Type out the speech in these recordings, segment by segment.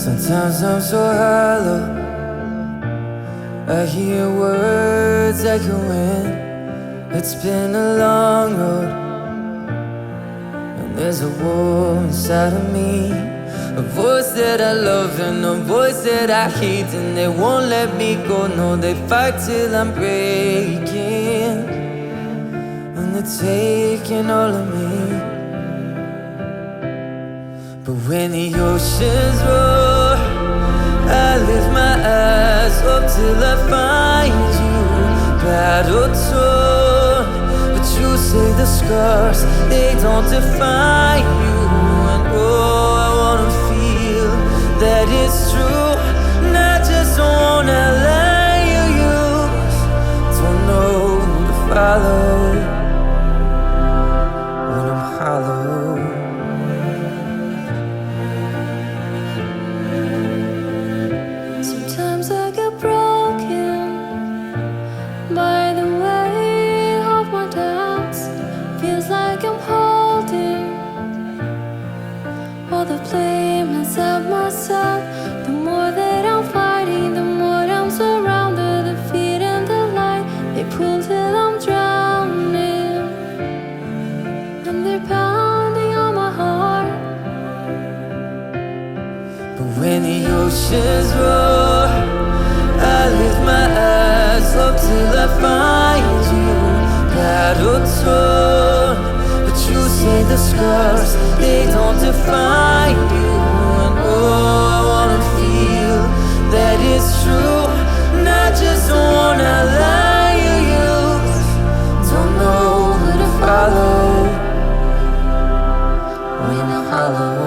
Sometimes I'm so hollow, I hear words echoing. It's been a long road, and there's a war inside of me, a voice that I love and a voice that I hate, and they won't let me go. No, they fight till I'm breaking, and they're taking all of me. But when the oceans roar, I lift my eyes up till I find you, battle torn. But you say the scars, they don't define you. And oh, I wanna feel that it's true, and I just don't wanna lie. You use, don't know who to follow when I'm hollow. Sometimes I get broken by the weight of my doubts. Feels like I'm holding all the blame inside myself. The more that I'm fighting, the more I'm surrounded. The feet and the light, they pull till I'm drowning, and they're pounding on my heart. But when the oceans roar, I lift my eyes up till I find you, battle torn. But you say the scars, they don't define you. And oh, I wanna feel that it's true, and I just don't wanna lie. You use, don't know who to follow when I'm hollow.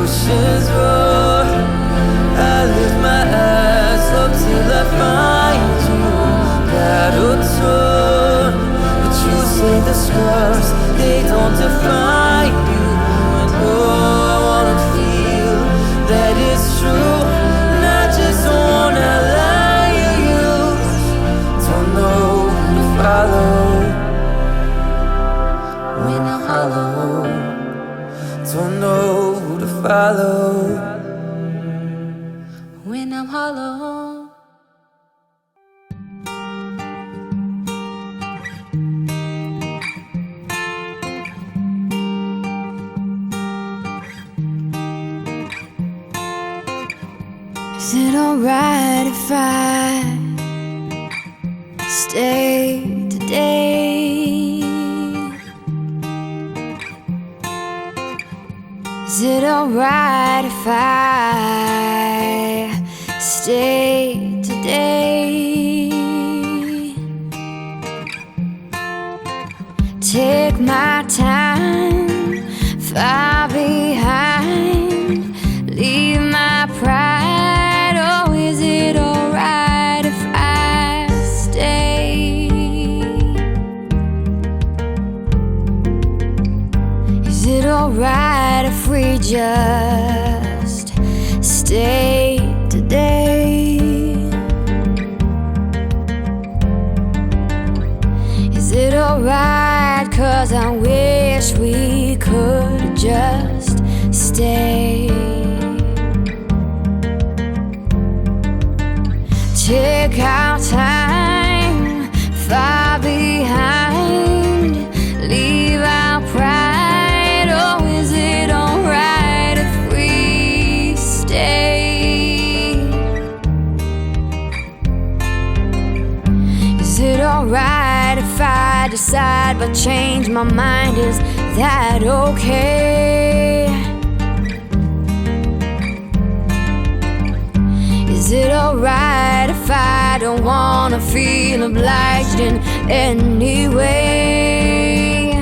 Oceans roar, I lift my eyes up till I find you, battle torn. But you say the scars, they don't define you. And oh, I wanna feel that it's true, and I just don't wanna lie. You use, don't know who to follow when I'm hollow. Don't know who to follow When I'm hollow. Is it alright if I stay today? Is it alright if I stay today? Take my time, far behind, leave my pride. Oh, is it alright if I stay? Is it alright if we just stay today? Is it alright? 'Cause I wish we could just stay. Take our time, far behind, leave our pride. Oh, is it alright if we stay? Is it alright if I decide but change my mind? Is that okay? Is it alright if I don't wanna feel obliged in any way?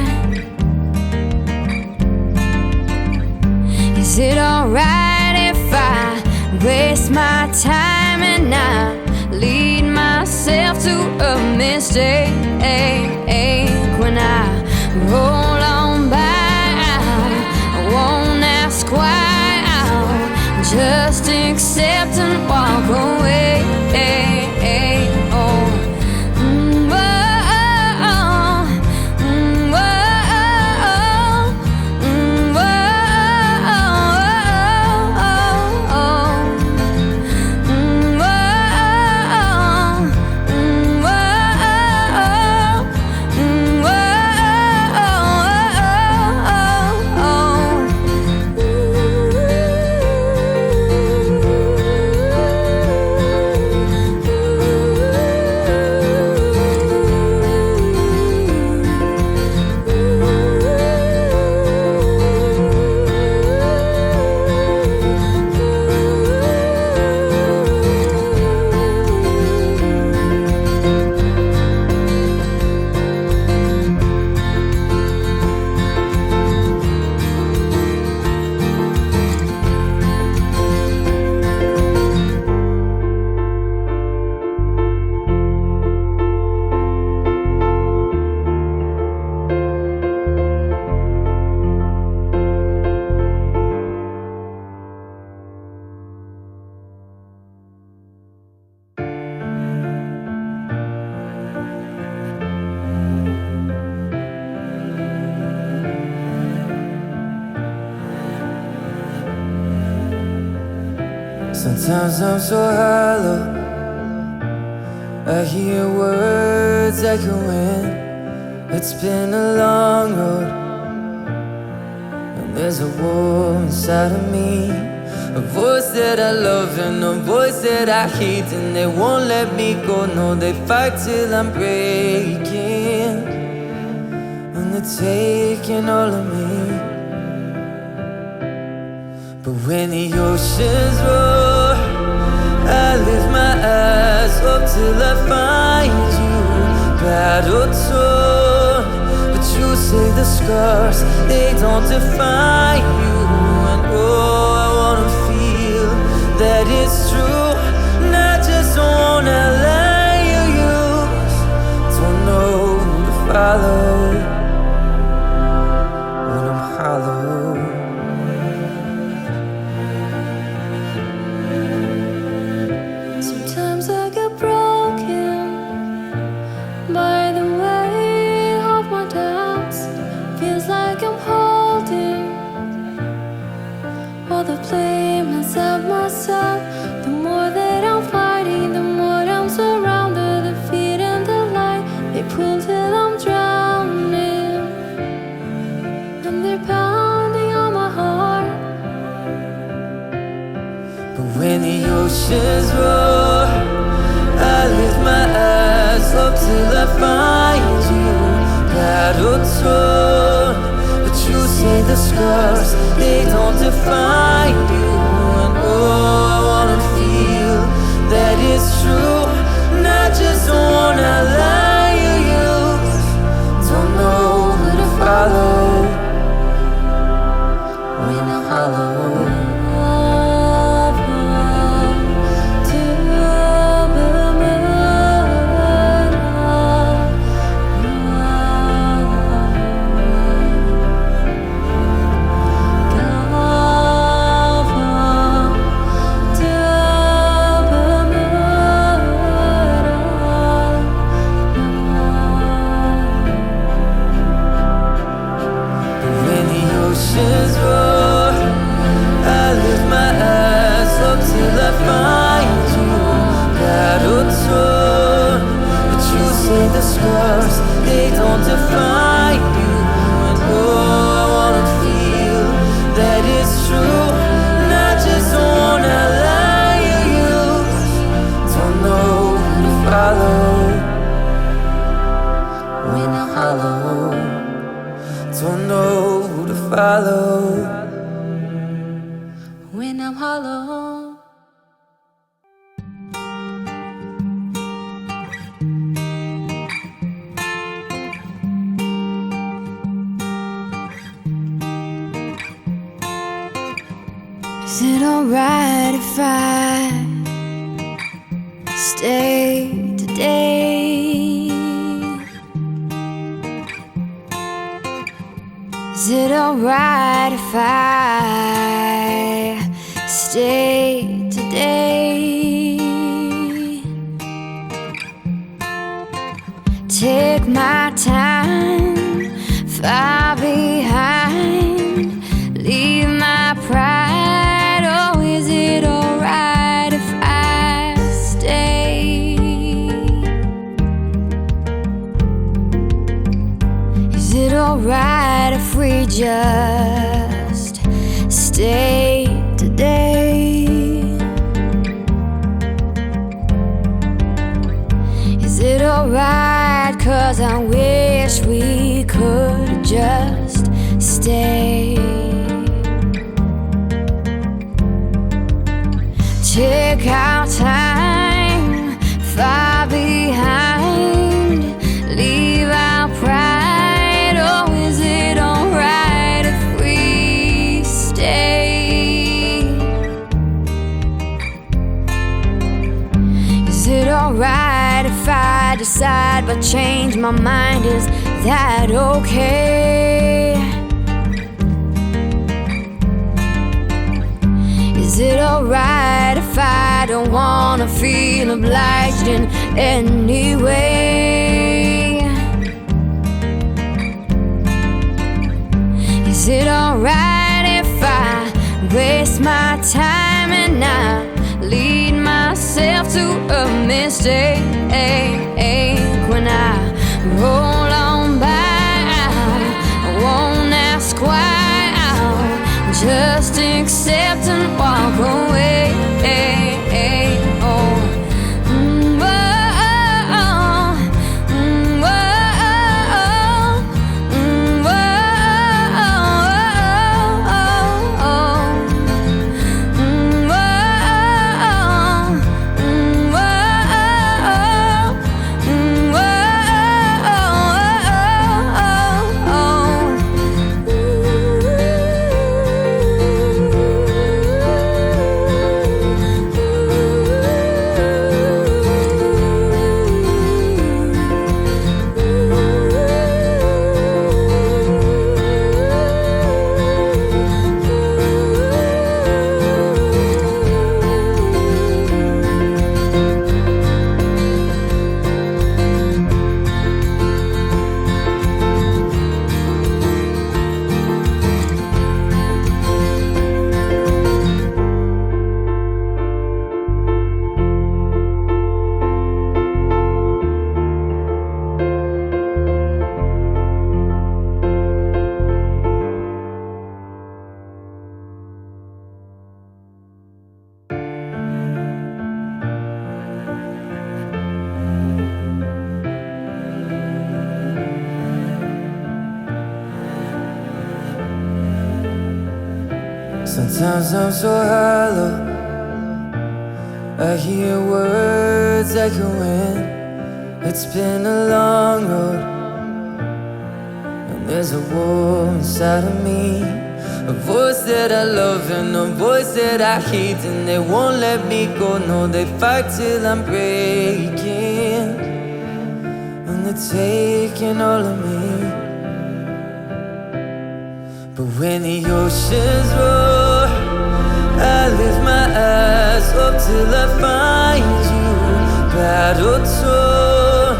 Is it alright if I waste my time and not Sometimes I'm so hollow. I hear words echoing. It's been a long road, and there's a war inside of me. A voice that I love and a voice that I hate, and they won't let me go. No, they fight till I'm breaking, and they're taking all of me. But when the oceans roar, I lift my eyes up till I find you, battle torn. But you say the scars, they don't define you. And oh, I wanna feel that it's true, and I just don't wanna lie. You use, don't know who to follow when I'm hollow. Sometimes I get broken by the weight of my doubts. Feels like I'm holding all the blame inside myself. The more that I'm fighting, the more I'm surrounded. The feet and the light, they pull till I'm drowning, and they're pounding on my heart. But when the oceans roar, I lift my eyes up till I find you, battle torn. But you say the scars, they don't define you. And oh, I wanna feel that it's true, and I just don't wanna lie. You use, don't know who to follow when I'm hollow. Oceans roar, I lift my eyes up till I find you, battle torn. But you say the scars, they don't define you. And oh, I wanna feel that it's true, and I just don't wanna lie. You use, don't know who to follow when I'm hollow. Don't know who to follow When I'm hollow. Is it alright if I stay today? Is it alright if I stay today? Take my time, far behind, leave my pride. Oh, is it alright if I stay? Is it alright if we just stay today? Is it alright? 'Cause I wish we could just stay. Take our time, far behind, leave our pride. Oh, is it alright if we stay? Is it alright if I decide but change my mind? Is that okay? Is it alright if I don't wanna feel obliged in any way? Is it alright if I waste my time and not leave mistake when I roll on by. I won't ask why, I'll just accept and walk away. Sometimes I'm so hollow, I hear words echoing. It's been a long road, and there's a war inside of me. A voice that I love and a voice that I hate, and they won't let me go. No, they fight till I'm breaking, and they're taking all of me. But when the oceans roar, I lift my eyes up till I find you, battle torn.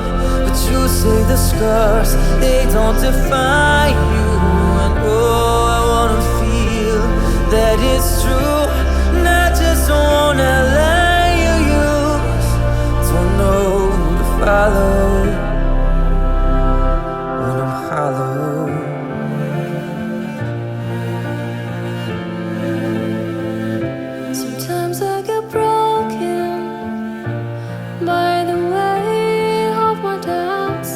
But you say the scars, they don't define you. And oh, I wanna feel that it's true, not just one line you use. Don't know who to follow when I'm hollow. Sometimes I get broken by the weight of my doubts.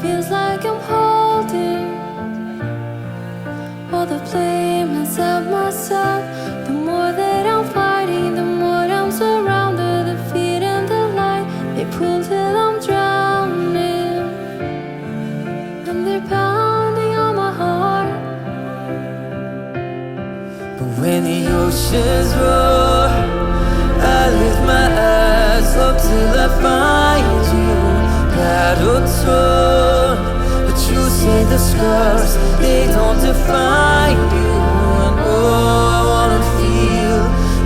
Feels like I'm holding all the blame inside myself. The more that I'm fighting, the more I'm surrounded. The feet and the light, they pull till I'm drowning, and they're pounding on my heart. But when the oceans roar, I lift my eyes up till I find you, battle torn. But you say the scars, they don't define you. And oh, I wanna feel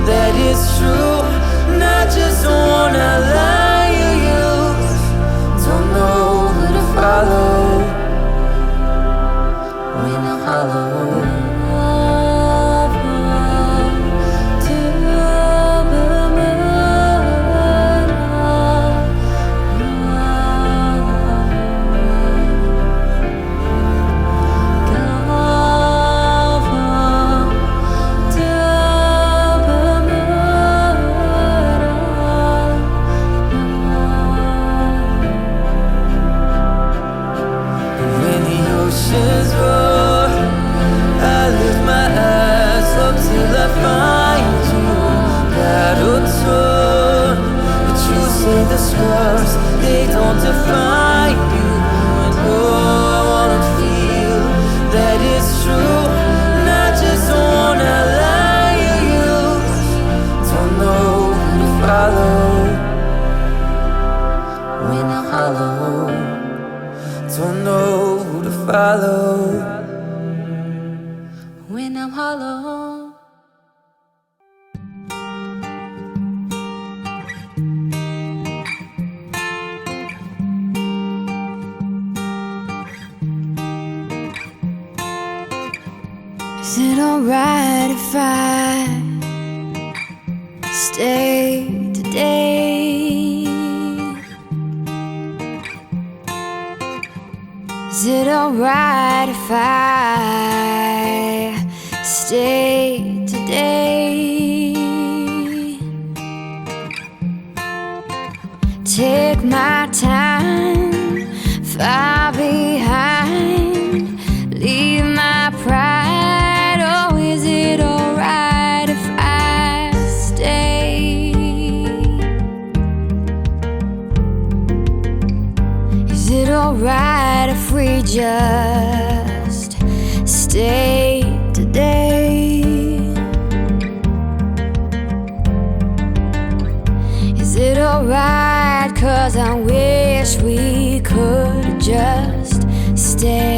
that it's true, not just one line you use. Don't know who to follow when I'm hollow. Oceans roar, I lift my eyes up till I find you, battle torn. But you say the scars, they don't define you. And oh, I wanna feel that it's true, not just one line you use. Don't know who to follow when I'm hollow. Don't know who to follow When I'm hollow. Is it alright if I stay today? Is it alright if I stay today? Take my time, far behind, leave my pride. Oh, is it alright if I stay? Is it alright if we just stay today? Is it alright? 'Cause I wish we could just stay.